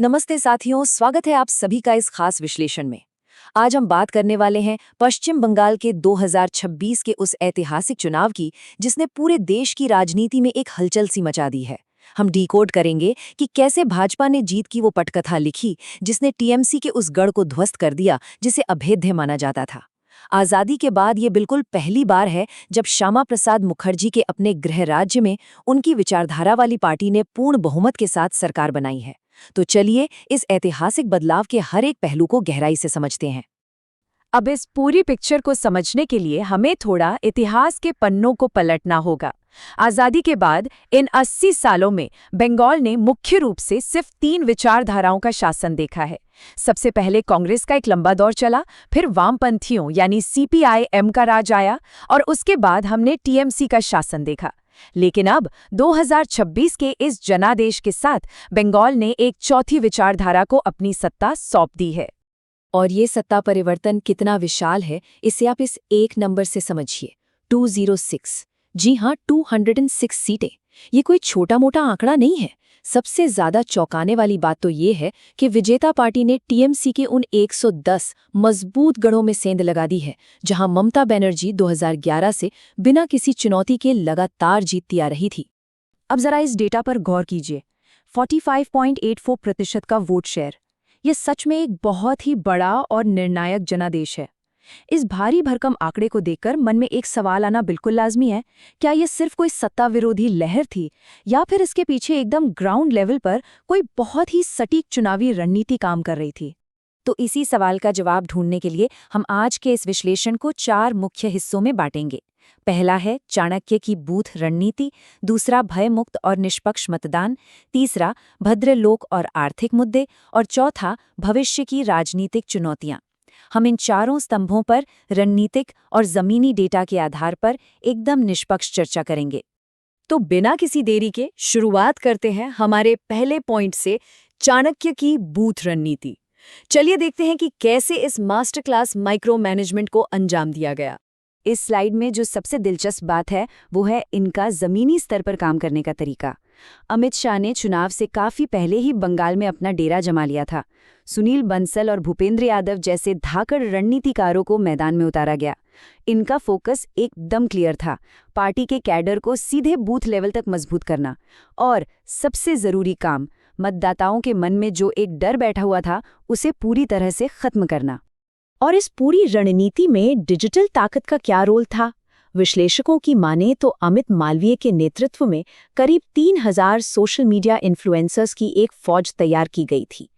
नमस्ते साथियों, स्वागत है आप सभी का इस खास विश्लेषण में। आज हम बात करने वाले हैं पश्चिम बंगाल के 2026 के उस ऐतिहासिक चुनाव की जिसने पूरे देश की राजनीति में एक हलचल सी मचा दी है। हम डिकोड करेंगे कि कैसे भाजपा ने जीत की वो पटकथा लिखी जिसने टीएमसी के उस गढ़ को ध्वस्त कर दिया जिसे अभेद्य माना जाता था। आजादी के बाद ये बिल्कुल पहली बार है जब श्यामा प्रसाद मुखर्जी के अपने गृह राज्य में उनकी विचारधारा वाली पार्टी ने पूर्ण बहुमत के साथ सरकार बनाई है। तो चलिए इस ऐतिहासिक बदलाव के हर एक पहलू को गहराई से समझते हैं। अब इस पूरी पिक्चर को समझने के लिए हमें थोड़ा इतिहास के पन्नों को पलटना होगा। आजादी के बाद इन 80 सालों में बंगाल ने मुख्य रूप से सिर्फ 3 विचारधाराओं का शासन देखा है। सबसे पहले कांग्रेस का एक लंबा दौर चला, फिर वामपंथियों यानी सीपीआई-एम का राज आया और उसके बाद हमने टीएमसी का शासन देखा। लेकिन अब 2026 के इस जनादेश के साथ बंगाल ने एक चौथी विचारधारा को अपनी सत्ता सौंप दी है। और ये सत्ता परिवर्तन कितना विशाल है इसे आप इस एक नंबर से समझिए, 206। जी हाँ, 206 सीटें। ये कोई छोटा मोटा आंकड़ा नहीं है। सबसे ज्यादा चौंकाने वाली बात तो ये है कि विजेता पार्टी ने टीएमसी के उन 110 मजबूत गढ़ों में सेंध लगा दी है, जहां ममता बनर्जी 2011 से बिना किसी चुनौती के लगातार जीतती आ रही थी। अब जरा इस डेटा पर गौर कीजिए, 45.84% का वोट शेयर। ये सच में एक बहुत ही बड़ा और निर्णायक जनादेश है। इस भारी भरकम आंकड़े को देखकर मन में एक सवाल आना बिल्कुल लाजमी है, क्या ये सिर्फ कोई सत्ता विरोधी लहर थी या फिर इसके पीछे एकदम ग्राउंड लेवल पर कोई बहुत ही सटीक चुनावी रणनीति काम कर रही थी? तो इसी सवाल का जवाब ढूंढने के लिए हम आज के इस विश्लेषण को 4 मुख्य हिस्सों में बांटेंगे। पहला है चाणक्य की बूथ रणनीति, दूसरा भयमुक्त और निष्पक्ष मतदान, तीसरा भद्रलोक और आर्थिक मुद्दे और चौथा भविष्य की राजनीतिक चुनौतियां। हम इन चारों स्तंभों पर रणनीतिक और जमीनी डेटा के आधार पर एकदम निष्पक्ष चर्चा करेंगे। तो बिना किसी देरी के शुरुआत करते हैं हमारे पहले पॉइंट से, चाणक्य की बूथ रणनीति। चलिए देखते हैं कि कैसे इस मास्टर क्लास माइक्रो मैनेजमेंट को अंजाम दिया गया। इस स्लाइड में जो सबसे दिलचस्प बात है वो है इनका जमीनी स्तर पर काम करने का तरीका। अमित शाह ने चुनाव से काफी पहले ही बंगाल में अपना डेरा जमा लिया था। सुनील बंसल और भूपेंद्र यादव जैसे धाकड़ रणनीतिकारों को मैदान में उतारा गया। इनका फोकस एकदम क्लियर था, पार्टी के कैडर को सीधे बूथ लेवल तक मजबूत करना और सबसे जरूरी काम, मतदाताओं के मन में जो एक डर बैठा हुआ था उसे पूरी तरह से खत्म करना। और इस पूरी रणनीति में डिजिटल ताकत का क्या रोल था? विश्लेषकों की माने तो अमित मालवीय के नेतृत्व में करीब 3000 सोशल मीडिया इन्फ्लुएंसर्स की एक फौज तैयार की गई थी।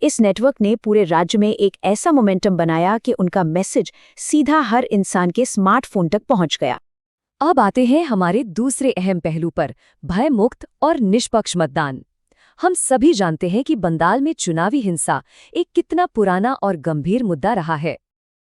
इस नेटवर्क ने पूरे राज्य में एक ऐसा मोमेंटम बनाया कि उनका मैसेज सीधा हर इंसान के स्मार्टफोन तक पहुंच गया। अब आते हैं हमारे दूसरे अहम पहलू पर, भयमुक्त और निष्पक्ष मतदान। हम सभी जानते हैं कि बंगाल में चुनावी हिंसा एक कितना पुराना और गंभीर मुद्दा रहा है।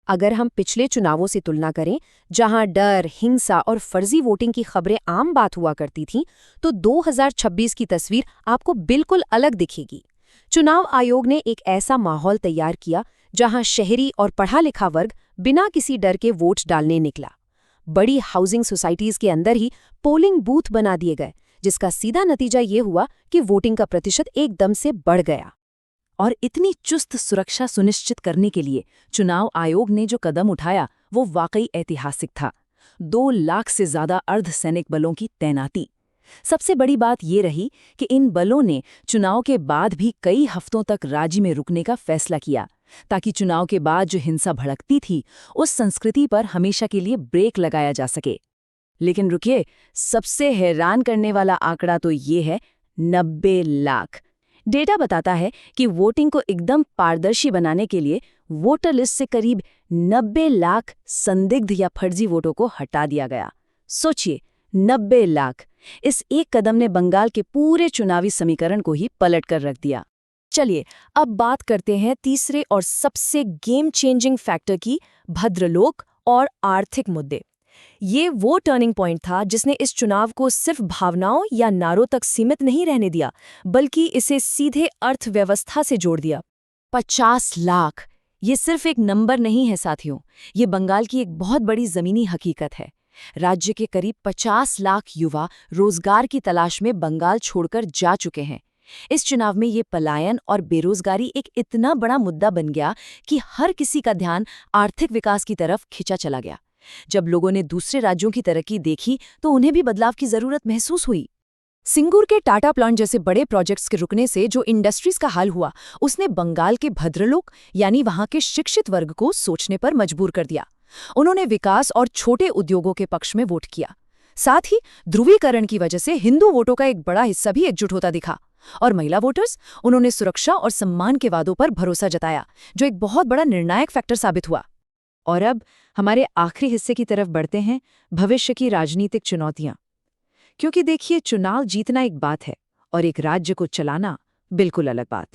अगर हम पिछले चुनावों से तुलना करें, जहां डर, हिंसा और फर्जी वोटिंग की खबरें आम बात हुआ करती थीं, तो 2026 की तस्वीर आपको बिल्कुल अलग दिखेगी। चुनाव आयोग ने एक ऐसा माहौल तैयार किया जहां शहरी और पढ़ा लिखा वर्ग बिना किसी डर के वोट डालने निकला। बड़ी हाउसिंग सोसाइटीज के अंदर ही पोलिंग बूथ बना दिए गए, जिसका सीधा नतीजा ये हुआ कि वोटिंग का प्रतिशत एकदम से बढ़ गया। और इतनी चुस्त सुरक्षा सुनिश्चित करने के लिए चुनाव आयोग ने जो कदम उठाया वो वाकई ऐतिहासिक था। 2 लाख से ज्यादा अर्धसैनिक बलों की तैनाती। सबसे बड़ी बात ये रही कि इन बलों ने चुनाव के बाद भी कई हफ्तों तक राज्य में रुकने का फैसला किया, ताकि चुनाव के बाद जो हिंसा भड़कती थी उस संस्कृति पर हमेशा के लिए ब्रेक लगाया जा सके। लेकिन रुकिए, सबसे हैरान करने वाला आंकड़ा तो ये है, 90 लाख। डेटा बताता है कि वोटिंग को एकदम पारदर्शी बनाने के लिए वोटर लिस्ट से करीब 90 लाख संदिग्ध या फर्जी वोटों को हटा दिया गया। सोचिए, 90 लाख। इस एक कदम ने बंगाल के पूरे चुनावी समीकरण को ही पलट कर रख दिया। चलिए अब बात करते हैं तीसरे और सबसे गेम चेंजिंग फैक्टर की, भद्रलोक और आर्थिक मुद्दे। ये वो टर्निंग पॉइंट था जिसने इस चुनाव को सिर्फ भावनाओं या नारों तक सीमित नहीं रहने दिया, बल्कि इसे सीधे अर्थव्यवस्था से जोड़ दिया। 50 लाख, ये सिर्फ एक नंबर नहीं है साथियों, ये बंगाल की एक बहुत बड़ी जमीनी हकीकत है। राज्य के करीब 50 लाख युवा रोजगार की तलाश में बंगाल छोड़कर जा चुके हैं। इस चुनाव में ये पलायन और बेरोजगारी एक इतना बड़ा मुद्दा बन गया कि हर किसी का ध्यान आर्थिक विकास की तरफ खिंचा चला गया। जब लोगों ने दूसरे राज्यों की तरक्की देखी तो उन्हें भी बदलाव की जरूरत महसूस हुई। सिंगूर के टाटा प्लांट जैसे बड़े प्रोजेक्ट्स के रुकने से जो इंडस्ट्रीज का हाल हुआ, उसने बंगाल के भद्रलोक यानी वहां के शिक्षित वर्ग को सोचने पर मजबूर कर दिया। उन्होंने विकास और छोटे उद्योगों के पक्ष में वोट किया। साथ ही ध्रुवीकरण की वजह से हिंदू वोटों का एक बड़ा हिस्सा भी एकजुट होता दिखा। और महिला वोटर्स, उन्होंने सुरक्षा और सम्मान के वादों पर भरोसा जताया, जो एक बहुत बड़ा निर्णायक फैक्टर साबित हुआ। और अब हमारे आखिरी हिस्से की तरफ बढ़ते हैं, भविष्य की राजनीतिक चुनौतियां। क्योंकि देखिए, चुनाव जीतना एक बात है और एक राज्य को चलाना बिल्कुल अलग बात।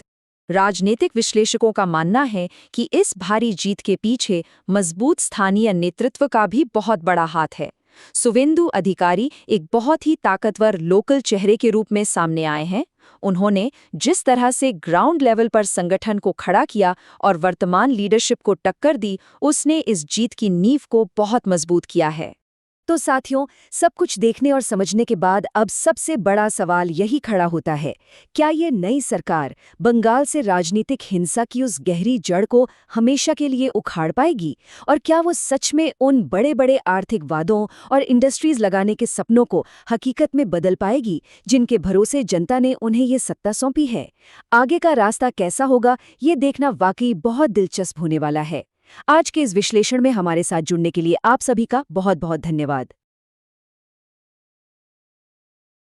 राजनीतिक विश्लेषकों का मानना है कि इस भारी जीत के पीछे मजबूत स्थानीय नेतृत्व का भी बहुत बड़ा हाथ है। सुवेंदु अधिकारी एक बहुत ही ताकतवर लोकल चेहरे के रूप में सामने आए हैं। उन्होंने जिस तरह से ग्राउंड लेवल पर संगठन को खड़ा किया और वर्तमान लीडरशिप को टक्कर दी, उसने इस जीत की नींव को बहुत मजबूत किया है। तो साथियों, सब कुछ देखने और समझने के बाद अब सबसे बड़ा सवाल यही खड़ा होता है, क्या ये नई सरकार बंगाल से राजनीतिक हिंसा की उस गहरी जड़ को हमेशा के लिए उखाड़ पाएगी? और क्या वो सच में उन बड़े बड़े आर्थिक वादों और इंडस्ट्रीज लगाने के सपनों को हकीकत में बदल पाएगी, जिनके भरोसे जनता ने उन्हें ये सत्ता सौंपी है? आगे का रास्ता कैसा होगा, ये देखना वाकई बहुत दिलचस्प होने वाला है। आज के इस विश्लेषण में हमारे साथ जुड़ने के लिए आप सभी का बहुत बहुत धन्यवाद।